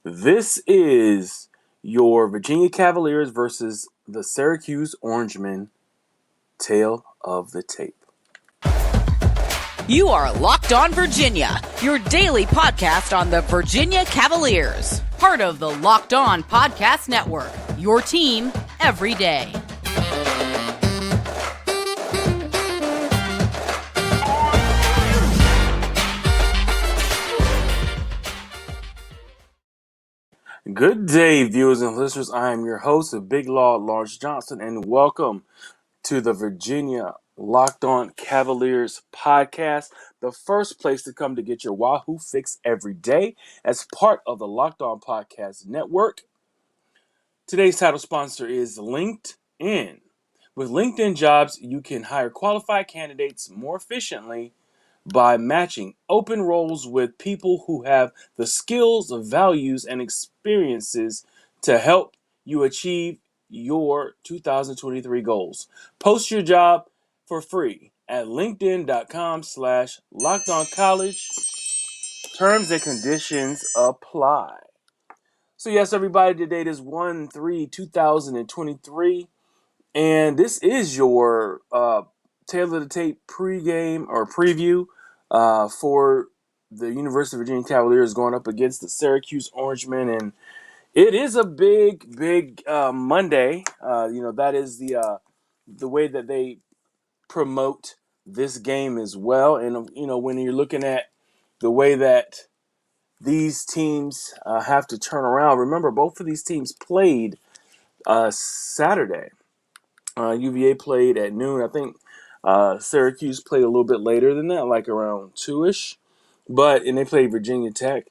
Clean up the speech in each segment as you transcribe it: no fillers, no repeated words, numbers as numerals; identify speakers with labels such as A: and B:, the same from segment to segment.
A: This is your Virginia Cavaliers versus the Syracuse Orangemen. Tale of the tape.
B: You are Locked On Virginia, your daily podcast on the Virginia Cavaliers. Part of the Locked On Podcast Network, your team every day.
A: Good day, viewers and listeners. I am your host, Big Law Lawrence Johnson, and welcome to the Virginia Locked On Cavaliers podcast, the first place to come to get your Wahoo fix every day as part of the Locked On Podcast Network. Today's title sponsor is LinkedIn. With LinkedIn Jobs, you can hire qualified candidates more efficiently by matching open roles with people who have the skills, values, and experiences to help you achieve your 2023 goals. Post your job for free at linkedin.com/lockedoncollege. Terms and conditions apply. So yes, everybody, today is 1/3/2023, and this is your Tail of the Tape pregame or preview for the University of Virginia Cavaliers going up against the Syracuse Orangemen, and it is a big Monday. That is the way that they promote this game as well. And when you're looking at the way that these teams have to turn around, remember both of these teams played Saturday. UVA played at noon. I think Syracuse played a little bit later than that, like around 2-ish. And they played Virginia Tech.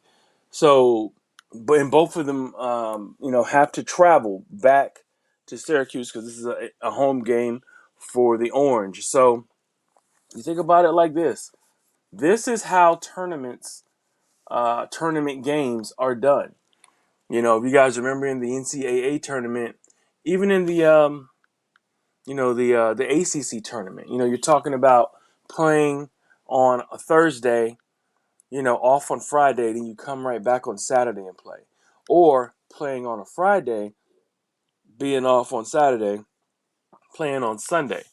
A: So, and both of them, have to travel back to Syracuse because this is a home game for the Orange. So, you think about it like this. This is how tournament games are done. If you guys remember in the NCAA tournament, even in the the ACC tournament. You're talking about playing on a Thursday, off on Friday, then you come right back on Saturday and play. Or playing on a Friday, being off on Saturday, playing on Sunday.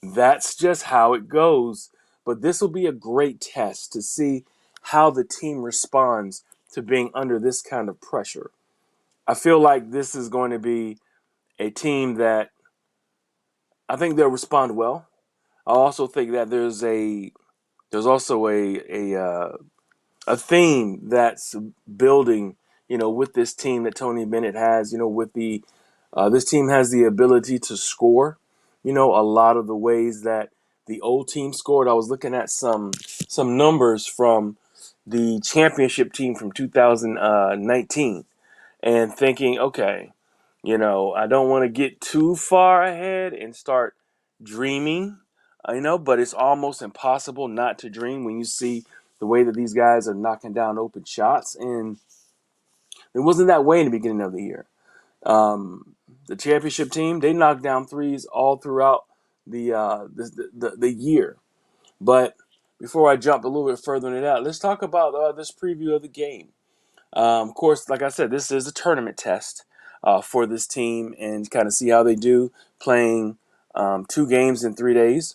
A: That's just how it goes. But this will be a great test to see how the team responds to being under this kind of pressure. I feel like this is going to be a team that I think they'll respond well. I also think that there's also a theme that's building, with this team that Tony Bennett has. With this team has the ability to score, a lot of the ways that the old team scored. I was looking at some numbers from the championship team from 2019 and thinking, okay, I don't want to get too far ahead and start dreaming, but it's almost impossible not to dream when you see the way that these guys are knocking down open shots. And it wasn't that way in the beginning of the year. The championship team, they knocked down threes all throughout the year. But before I jump a little bit further into that, let's talk about this preview of the game. Of course, like I said, this is a tournament test for this team and kind of see how they do playing 2 games in 3 days.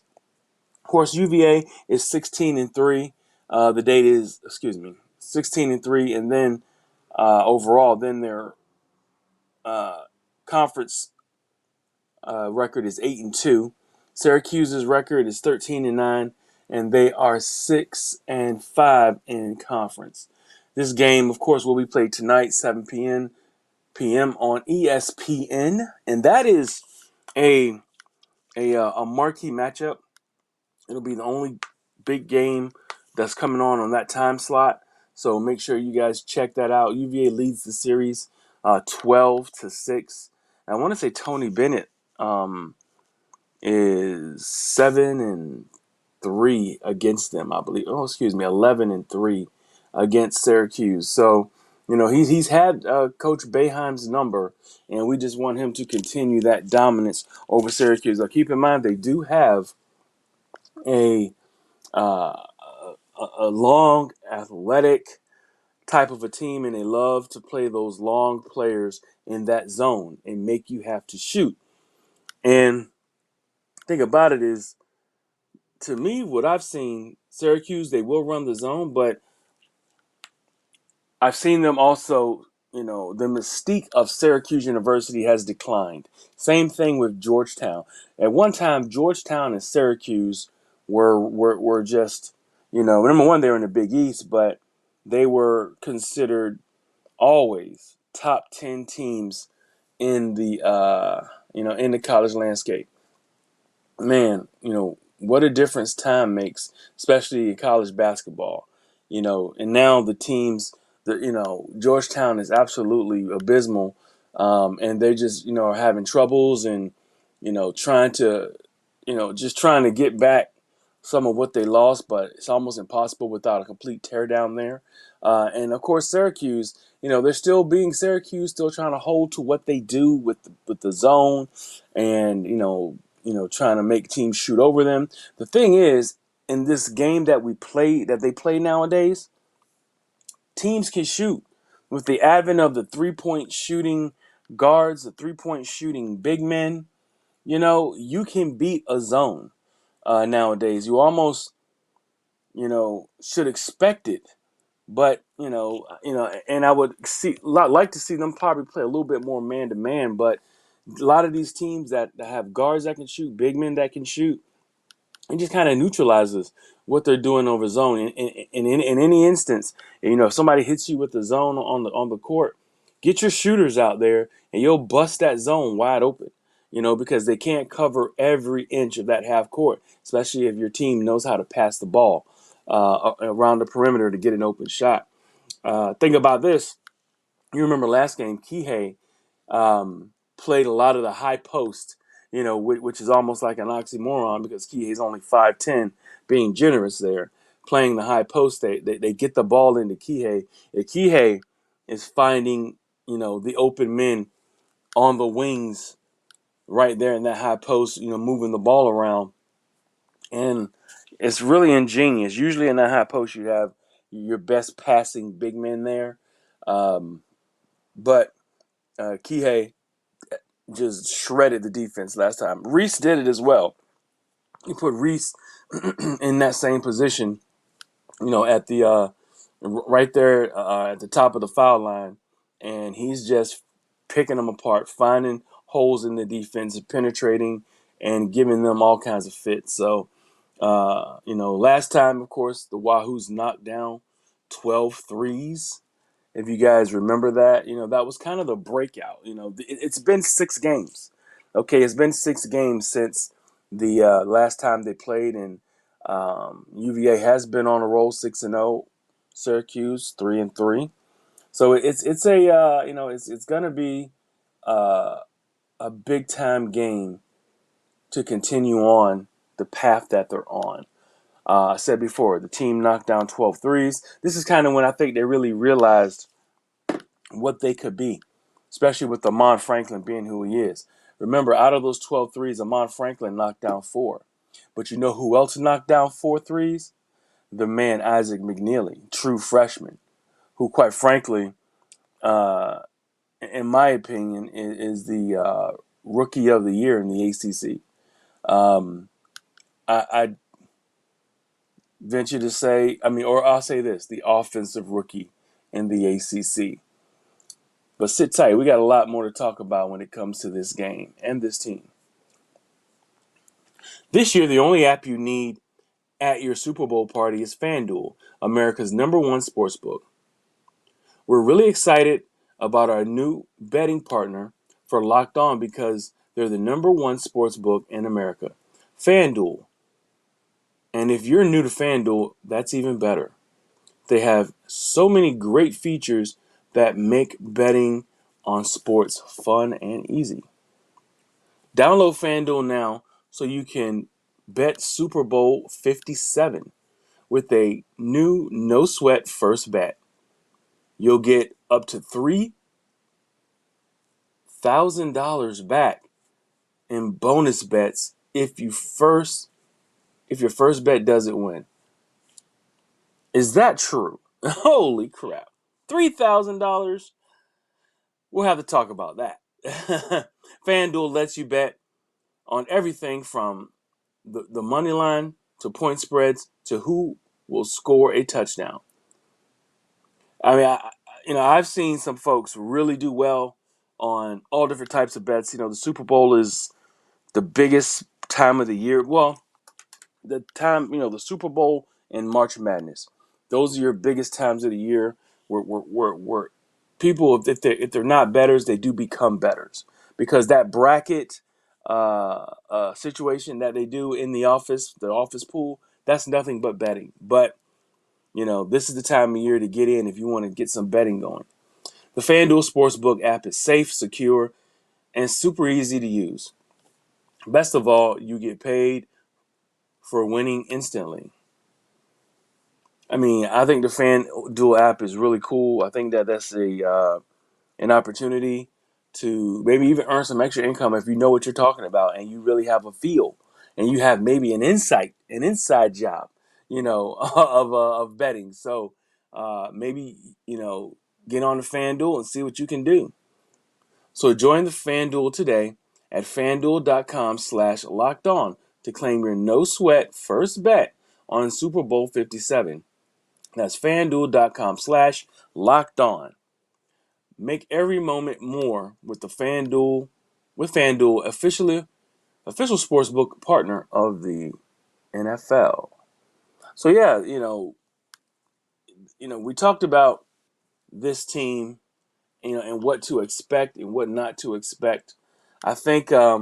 A: Of course, UVA is 16-3. The date is 16-3, and then overall, then their conference record is 8-2. Syracuse's record is 13-9, and they are 6-5 in conference. This game, of course, will be played tonight, 7 p.m. on ESPN, and that is a marquee matchup. It'll be the only big game that's coming on that time slot, so make sure you guys check that out. UVA leads the series 12-6. And I want to say Tony Bennett is 7-3 against them, I believe. 11-3 against Syracuse. So, he's had Coach Boeheim's number, and we just want him to continue that dominance over Syracuse. Now, keep in mind they do have a long, athletic, type of a team, and they love to play those long players in that zone and make you have to shoot. And the thing about it is, to me, what I've seen, Syracuse, they will run the zone, but I've seen them also, the mystique of Syracuse University has declined. Same thing with Georgetown. At one time, Georgetown and Syracuse were just, number one, they were in the Big East, but they were considered always top 10 teams in the college landscape. Man, what a difference time makes, especially in college basketball. And now the teams, Georgetown is absolutely abysmal, and they just, are having troubles and, trying to, just trying to get back some of what they lost, but it's almost impossible without a complete teardown there. And of course, Syracuse, they're still being Syracuse, still trying to hold to what they do with the zone, and trying to make teams shoot over them. The thing is, in this game that they play nowadays, teams can shoot. With the advent of the 3-point shooting guards, the 3-point shooting big men, you can beat a zone nowadays. You almost, should expect it. But and I would like to see them probably play a little bit more man to man. But a lot of these teams that have guards that can shoot, big men that can shoot, it just kind of neutralizes what they're doing over zone. In any instance, if somebody hits you with the zone on the court, get your shooters out there and you'll bust that zone wide open. Because they can't cover every inch of that half court, especially if your team knows how to pass the ball around the perimeter to get an open shot. Think about this. You remember last game, Kihei played a lot of the high post, which is almost like an oxymoron because Kihei's only 5'10", being generous there. Playing the high post, they get the ball into Kihei. Kihei is finding, the open men on the wings right there in that high post, moving the ball around. And it's really ingenious. Usually in that high post, you have your best passing big men there. But Kihei just shredded the defense last time. Reese did it as well. He put Reese in that same position, at the right there at the top of the foul line, and he's just picking them apart, finding holes in the defense, penetrating, and giving them all kinds of fits. So, last time, of course, the Wahoos knocked down 12 threes. If you guys remember that, that was kind of the breakout. It's been 6 games. Okay, it's been 6 games since the last time they played, and UVA has been on a roll, 6-0. Syracuse 3-3. So it's going to be a big time game to continue on the path that they're on. I said before, the team knocked down 12 threes. This is kind of when I think they really realized what they could be, especially with Amon Franklin being who he is. Remember, out of those 12 threes, Amon Franklin knocked down 4. But you know who else knocked down 4 threes? The man Isaac McNeely, true freshman, who, quite frankly, in my opinion, is the rookie of the year in the ACC. I venture to say, or I'll say this, the offensive rookie in the ACC. But sit tight. We got a lot more to talk about when it comes to this game and this team. This year, the only app you need at your Super Bowl party is FanDuel, America's #1 sportsbook. We're really excited about our new betting partner for Locked On because they're the #1 sportsbook in America, FanDuel. And if you're new to FanDuel, that's even better. They have so many great features that make betting on sports fun and easy. Download FanDuel now so you can bet Super Bowl 57 with a new no sweat first bet. You'll get up to $3,000 back in bonus bets if your first bet doesn't win. Is that true? Holy crap. $3,000, we'll have to talk about that. FanDuel lets you bet on everything from the money line to point spreads to who will score a touchdown. I mean, I've seen some folks really do well on all different types of bets. The Super Bowl is the biggest time of the year. Well, the Super Bowl and March Madness. Those are your biggest times of the year where people, if they're not bettors, they do become bettors, because that bracket situation that they do in the office pool, that's nothing but betting. But this is the time of year to get in if you want to get some betting going. The FanDuel Sportsbook app is safe, secure, and super easy to use. Best of all, you get paid for winning instantly. I mean, I think the FanDuel app is really cool. I think that's an opportunity to maybe even earn some extra income if you know what you're talking about and you really have a feel and you have maybe an inside job, of betting. So maybe get on the FanDuel and see what you can do. So join the FanDuel today at FanDuel.com/LockedOn to claim your no sweat first bet on Super Bowl 57. That's FanDuel.com/LockedOn. Make every moment more with FanDuel, official sportsbook partner of the NFL. So yeah, we talked about this team, and what to expect and what not to expect. I think, I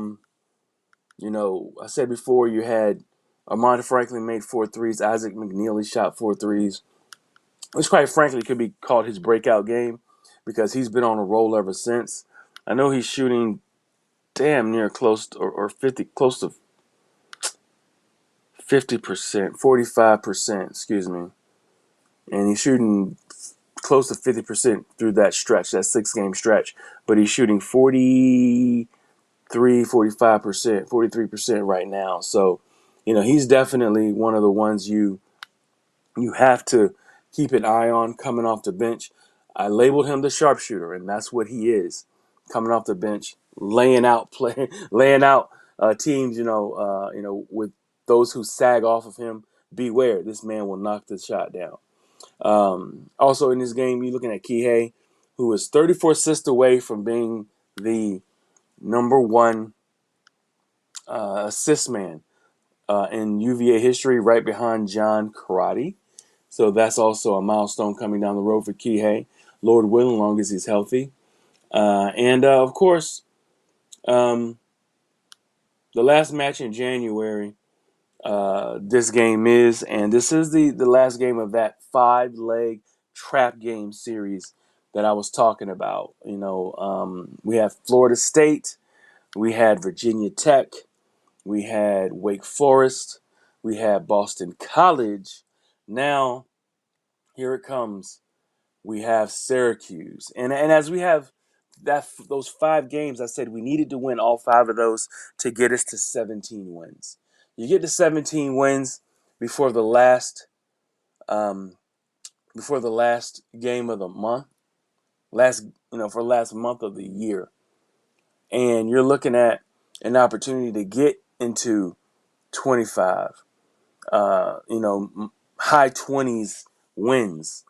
A: said before, you had Armando Franklin made 4 threes, Isaac McNeely shot 4 threes, which quite frankly could be called his breakout game because he's been on a roll ever since. I know he's shooting damn near close to, or 50, close to 50%, 45%, excuse me. And he's shooting close to 50% through that stretch, that 6-game stretch. But he's shooting 45%, 43% right now. So, he's definitely one of the ones you have to keep an eye on coming off the bench. I labeled him the sharpshooter, and that's what he is. Coming off the bench, laying out teams, with those who sag off of him. Beware, this man will knock the shot down. Also in this game, you're looking at Kihei, who is 34 assists away from being the number one assist man in UVA history, right behind John Karate. So that's also a milestone coming down the road for Kihei. Lord willing, long as he's healthy. And of course, the last match in January, this game is, and this is the last game of that 5-leg trap game series that I was talking about. We have Florida State, we had Virginia Tech, we had Wake Forest, we had Boston College. Now, here it comes. We have Syracuse. And as we have those 5 games, I said we needed to win all 5 of those to get us to 17 wins. You get to 17 wins before the last game of the month, for the last month of the year. And you're looking at an opportunity to get into 25, high 20s wins,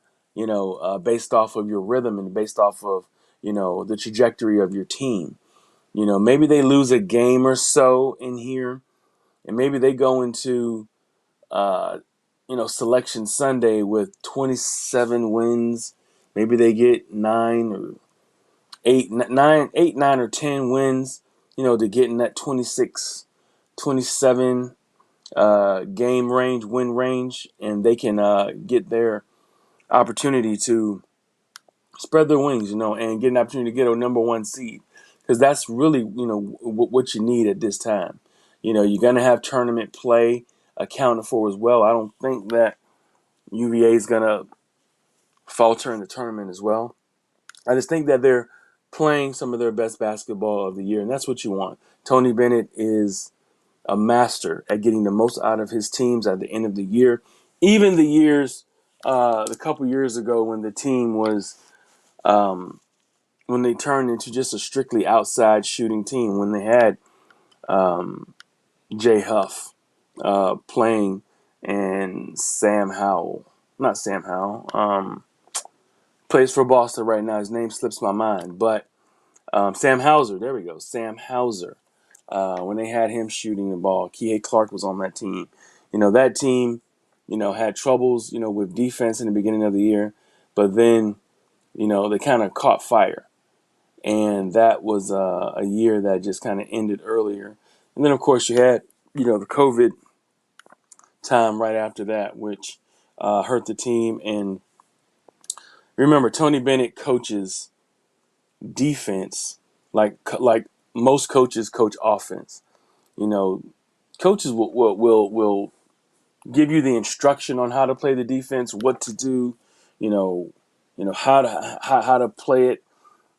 A: based off of your rhythm and based off of, the trajectory of your team. Maybe they lose a game or so in here, and maybe they go into, Selection Sunday with 27 wins. Maybe they get 9 or 10 wins, to get in that 26, 27 game range, win range, and they can get their opportunity to spread their wings, and get an opportunity to get a number 1 seed, because that's really, what you need at this time. You're going to have tournament play accounted for as well. I don't think that UVA is going to falter in the tournament as well. I just think that they're playing some of their best basketball of the year, and that's what you want. Tony Bennett is a master at getting the most out of his teams at the end of the year. Even the couple years ago when the team was when they turned into just a strictly outside shooting team, when they had Jay Huff playing and Sam Howell, not Sam Howell, plays for Boston right now. His name slips my mind, but Sam Hauser, there we go, Sam Hauser. When they had him shooting the ball, Kihei Clark was on that team. That team, had troubles, with defense in the beginning of the year, but then, they kind of caught fire. And that was a year that just kind of ended earlier. And then, of course, you had, the COVID time right after that, which hurt the team. And remember, Tony Bennett coaches defense like most coaches coach offense. Coaches will give you the instruction on how to play the defense, what to do, how to play it,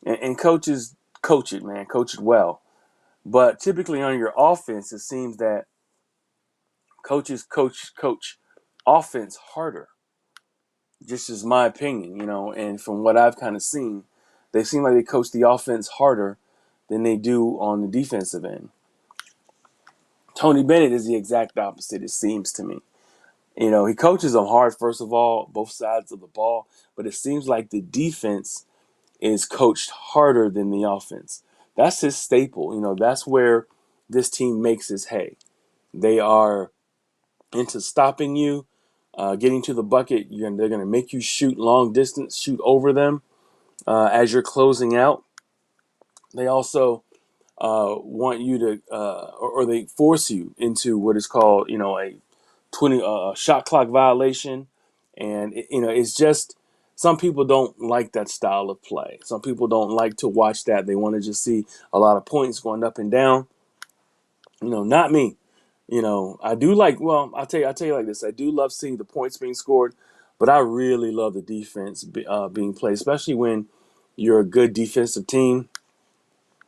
A: and coaches coach it, man, coach it well. But typically on your offense, it seems that coaches coach offense harder. Just is my opinion, and from what I've kind of seen, they seem like they coach the offense harder than they do on the defensive end. Tony Bennett is the exact opposite, it seems to me. He coaches them hard, first of all, both sides of the ball, but it seems like the defense is coached harder than the offense. That's his staple. That's where this team makes his hay. They are into stopping you, getting to the bucket. They're going to make you shoot long distance, shoot over them as you're closing out. They also want you to, or they force you into what is called, a 20 shot clock violation, and it's just some people don't like that style of play. Some people don't like to watch that. They want to just see a lot of points going up and down. Not me. I do like. Well, I'll tell you like this. I do love seeing the points being scored, but I really love the defense being played, especially when you're a good defensive team.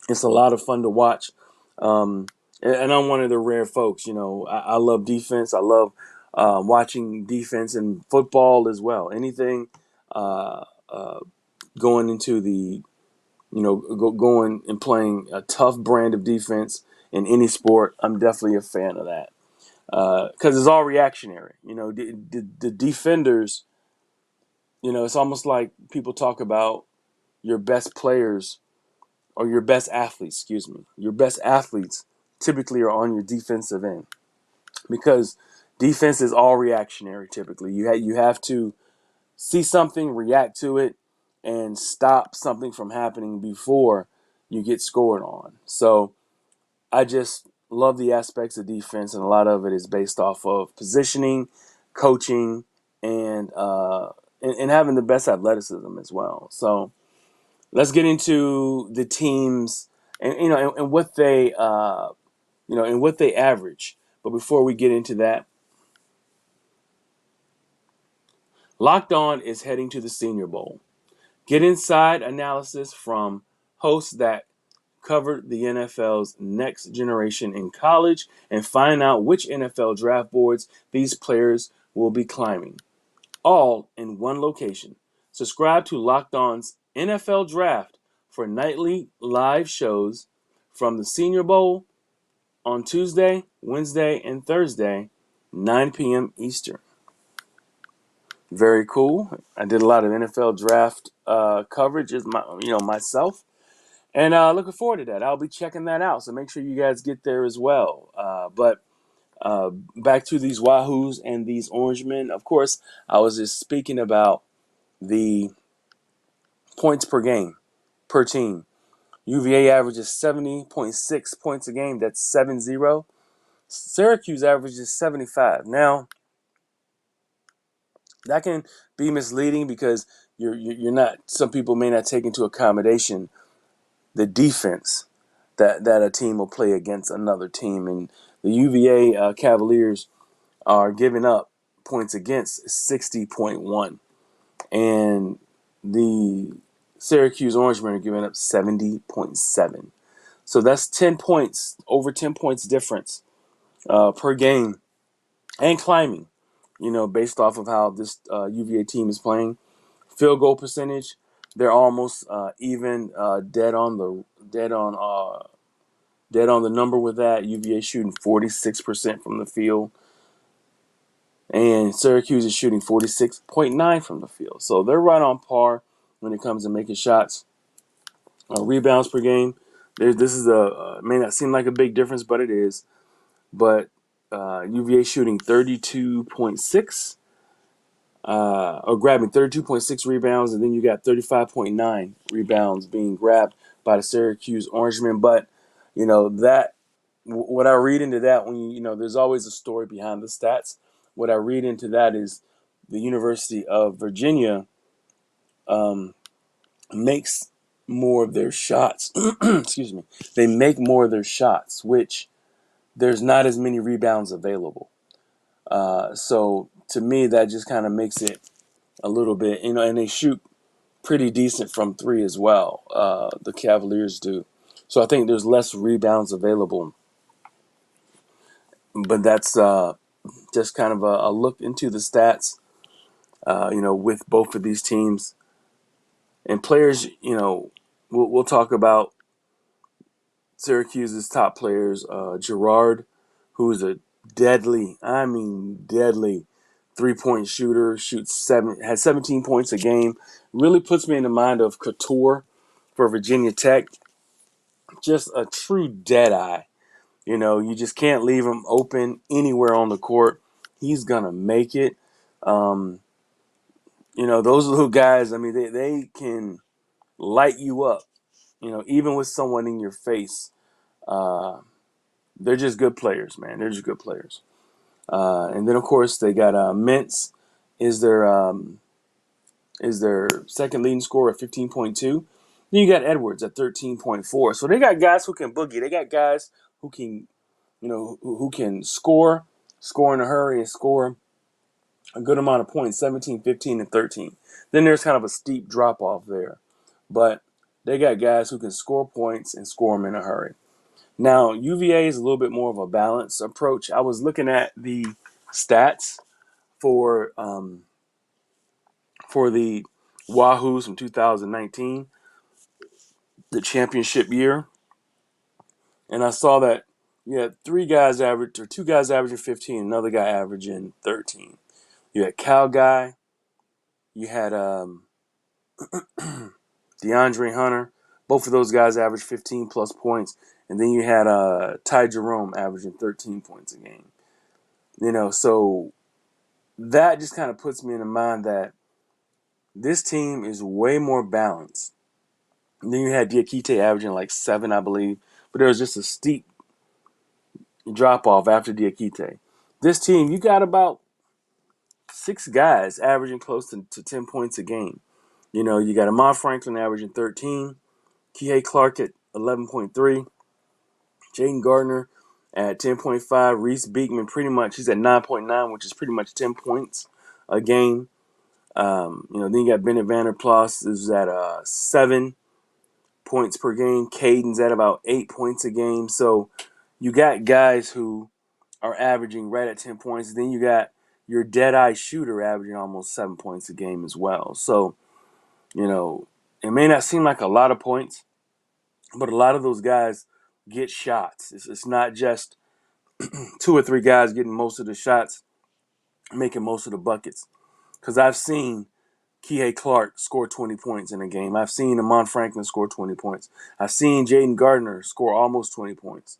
A: It's a lot of fun to watch. And I'm one of the rare folks. I love defense. I love watching defense in football as well. Anything going into the, going and playing a tough brand of defense in any sport, I'm definitely a fan of that. Because it's all reactionary. The defenders, it's almost like people talk about your best players or your best athletes, excuse me. Your best athletes typically are on your defensive end because defense is all reactionary typically. You have to see something, react to it, and stop something from happening before you get scored on. So I just love the aspects of defense, and a lot of it is based off of positioning, coaching, and having the best athleticism as well. So let's get into the teams and what they and what they average. But before we get into that, Locked On is heading to the Senior Bowl. Get inside analysis from hosts that covered the NFL's next generation in college and find out which NFL draft boards these players will be climbing, all in one location. Subscribe to Locked On's NFL Draft for nightly live shows from the Senior Bowl on Tuesday, Wednesday, and Thursday, 9 p.m. Eastern. Very cool. I did a lot of NFL draft coverage myself, and looking forward to that. I'll be checking that out, so make sure you guys get there as well. But back to these Wahoos and these Orangemen. Of course, I was just speaking about the points per game, per team. UVA averages 70.6 points a game. That's 7-0. Syracuse averages 75. Now, that can be misleading because you're not. Some people may not take into accommodation the defense that a team will play against another team, and the UVA Cavaliers are giving up points against 60.1, and the Syracuse Orangemen are giving up 70.7. So that's 10 points, over 10 points difference per game, and climbing. Based off of how this UVA team is playing. Field goal percentage, They're almost even, dead on the number with that. UVA shooting 46% from the field, and Syracuse is shooting 46.9 from the field. So they're right on par when it comes to making shots. Rebounds per game. This is may not seem like a big difference, but it is. But UVA shooting 32.6, or grabbing 32.6 rebounds, and then you got 35.9 rebounds being grabbed by the Syracuse Orangemen. But that what I read into that, when there's always a story behind the stats. What I read into that is the University of Virginia makes more of their shots. Excuse me. They make more of their shots, which there's not as many rebounds available. So to me, that just kind of makes it a little bit, and they shoot pretty decent from three as well. The Cavaliers do. So I think there's less rebounds available. But that's just kind of a look into the stats, with both of these teams. And players, we'll talk about Syracuse's top players. Gerard, who is a deadly, I mean deadly, three-point shooter, has 17 points a game. Really puts me in the mind of Couture for Virginia Tech. Just a true deadeye. You just can't leave him open anywhere on the court. He's going to make it. Those little guys, I mean, they can light you up, even with someone in your face. They're just good players, man. They're just good players. And then, of course, they got Mintz is their second leading scorer at 15.2. Then you got Edwards at 13.4. So they got guys who can boogie. They got guys who can, who can score in a hurry, and score a good amount of points, 17, 15, and 13. Then there's kind of a steep drop-off there. But they got guys who can score points and score them in a hurry. Now, UVA is a little bit more of a balanced approach. I was looking at the stats for the Wahoos from 2019, the championship year, and I saw that you had two guys averaging 15, another guy averaging 13. You had Cal Guy, you had DeAndre Hunter. Both of those guys averaged 15 plus points, and then you had Ty Jerome averaging 13 points a game. So that just kind of puts me in the mind that this team is way more balanced. And then you had Diakite averaging like 7, I believe, but there was just a steep drop off after Diakite. This team, you got about 6 guys averaging close to 10 points a game. You got Ahmad Franklin averaging 13, Kihei Clark at 11.3, Jaden Gardner at 10.5, Reese Beekman he's at 9.9, which is pretty much 10 points a game. Then you got Bennett Vanderplas is at 7 points per game. Caden's at about 8 points a game. So you got guys who are averaging right at 10 points. Then you got your dead-eye shooter averaging almost 7 points a game as well. So, it may not seem like a lot of points, but a lot of those guys get shots. It's not just 2 or 3 guys getting most of the shots, making most of the buckets. Because I've seen Kihei Clark score 20 points in a game. I've seen Amon Franklin score 20 points. I've seen Jaden Gardner score almost 20 points.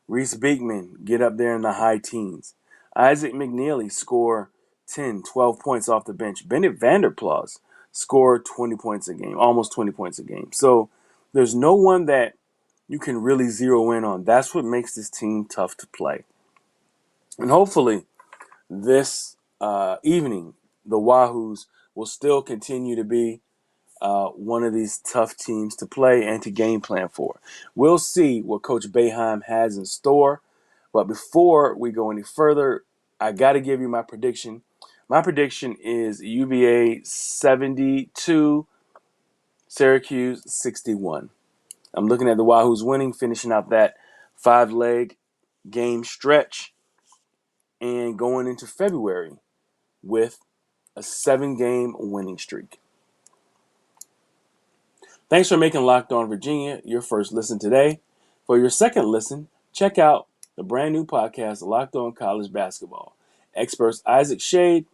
A: Reese Beekman get up there in the high teens. Isaac McNeely score 10, 12 points off the bench. Bennett Vanderplas score 20 points a game, almost 20 points a game. So there's no one that you can really zero in on. That's what makes this team tough to play. And hopefully this evening, the Wahoos will still continue to be one of these tough teams to play and to game plan for. We'll see what Coach Boeheim has in store. But before we go any further, I got to give you my prediction. My prediction is UVA 72, Syracuse 61. I'm looking at the Wahoos winning, finishing out that 5-leg game stretch, and going into February with a 7-game winning streak. Thanks for making Locked On Virginia your first listen today. For your second listen, check out the brand new podcast, Locked On College Basketball. Experts Isaac Shade,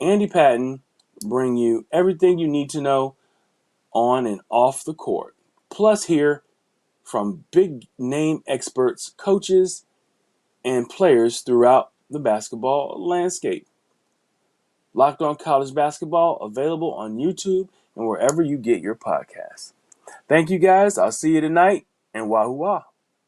A: Andy Patton bring you everything you need to know on and off the court. Plus, hear from big name experts, coaches, and players throughout the basketball landscape. Locked On College Basketball, available on YouTube and wherever you get your podcasts. Thank you guys. I'll see you tonight, and wahoo.